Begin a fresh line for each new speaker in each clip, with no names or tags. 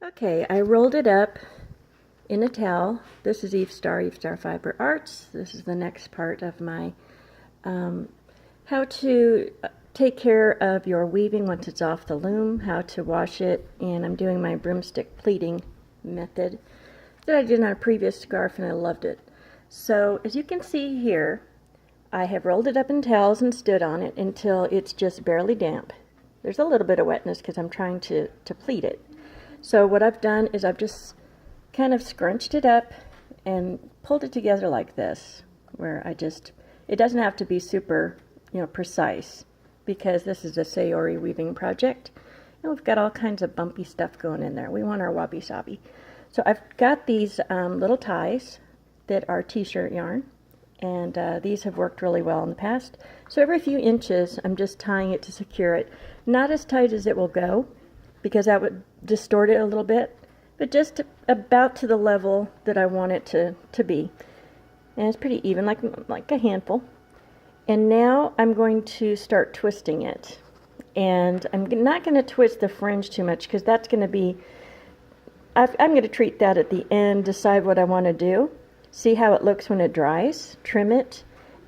Okay, I rolled it up in a towel. This is Eve Starr Fiber Arts. This is the next part of my how to take care of your weaving once it's off the loom, how to wash it, and I'm doing my broomstick pleating method that I did on a previous scarf, and I loved it. So as you can see here, I have rolled it up in towels and stood on it until it's just barely damp. There's a little bit of wetness because I'm trying to pleat it. So what I've done is I've just kind of scrunched it up and pulled it together like this, where it doesn't have to be super, precise, because this is a saori weaving project, and we've got all kinds of bumpy stuff going in there. We want our wabi-sabi. So I've got these little ties that are t-shirt yarn, and these have worked really well in the past. So every few inches, I'm just tying it to secure it. Not as tight as it will go, because that would distort it a little bit, but just about to the level that I want it to be. And it's pretty even, like a handful. And now I'm going to start twisting it. And I'm not going to twist the fringe too much, because that's going to be, I'm going to treat that at the end, decide what I want to do, see how it looks when it dries, trim it,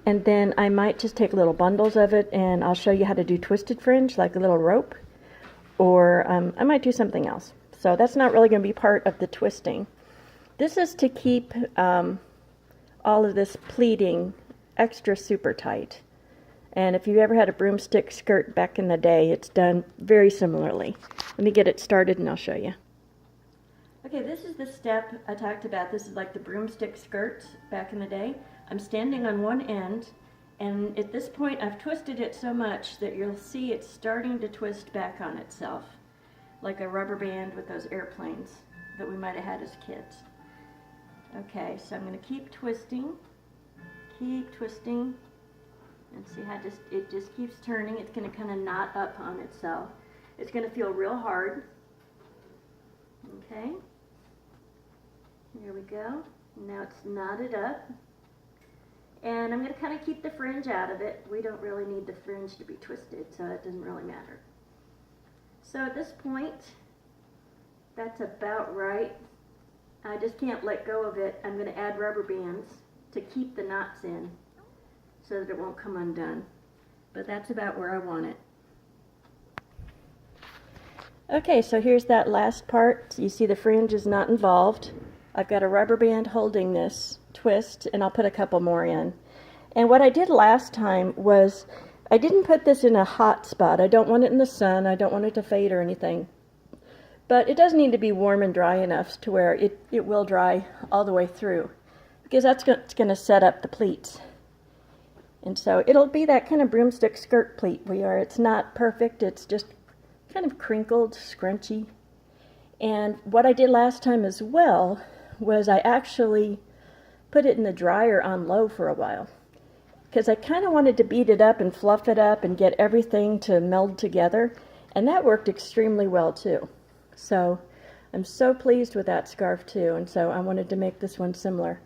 and then I might just take little bundles of it, and I'll show you how to do twisted fringe, like a little rope. Or I might do something else. So that's not really going to be part of the twisting. This is to keep all of this pleating extra super tight. And if you've ever had a broomstick skirt back in the day, it's done very similarly. Let me get it started and I'll show you. Okay, this is the step I talked about. This is like the broomstick skirt back in the day. I'm standing on one end, and at this point I've twisted it so much that you'll see it's starting to twist back on itself, like a rubber band with those airplanes that we might have had as kids. Okay, so I'm going to keep twisting, and see how it just keeps turning. It's going to kind of knot up on itself. It's going to feel real hard. Okay, here we go. Now it's knotted up. And I'm going to kind of keep the fringe out of it. We don't really need the fringe to be twisted, so it doesn't really matter. So at this point, that's about right. I just can't let go of it. I'm going to add rubber bands to keep the knots in so that it won't come undone. But that's about where I want it. Okay, so here's that last part. You see the fringe is not involved. I've got a rubber band holding this twist, and I'll put a couple more in. And what I did last time was I didn't put this in a hot spot. I don't want it in the sun. I don't want it to fade or anything. But it does need to be warm and dry enough to where it will dry all the way through, because that's going to set up the pleats. And so it'll be that kind of broomstick skirt pleat where it's not perfect. It's just kind of crinkled, scrunchy. And what I did last time as well was I actually put it in the dryer on low for a while, because I kind of wanted to beat it up and fluff it up and get everything to meld together, and that worked extremely well too. So I'm so pleased with that scarf too, and so I wanted to make this one similar.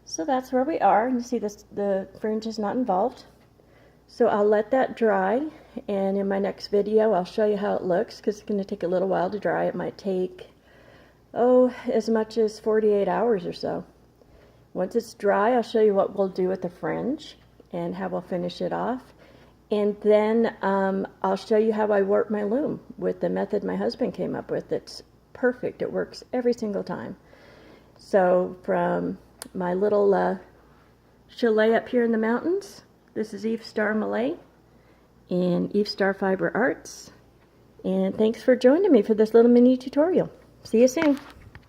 So that's where we are. You see the fringe is not involved. So I'll let that dry, and in my next video I'll show you how it looks, because it's going to take a little while to dry. It might take, as much as 48 hours or so. Once it's dry, I'll show you what we'll do with the fringe and how we'll finish it off. And then I'll show you how I warp my loom with the method my husband came up with. It's perfect. It works every single time. So from my little chalet up here in the mountains, this is Eve Starr Malay in Eve Starr Fiber Arts. And thanks for joining me for this little mini tutorial. See you soon.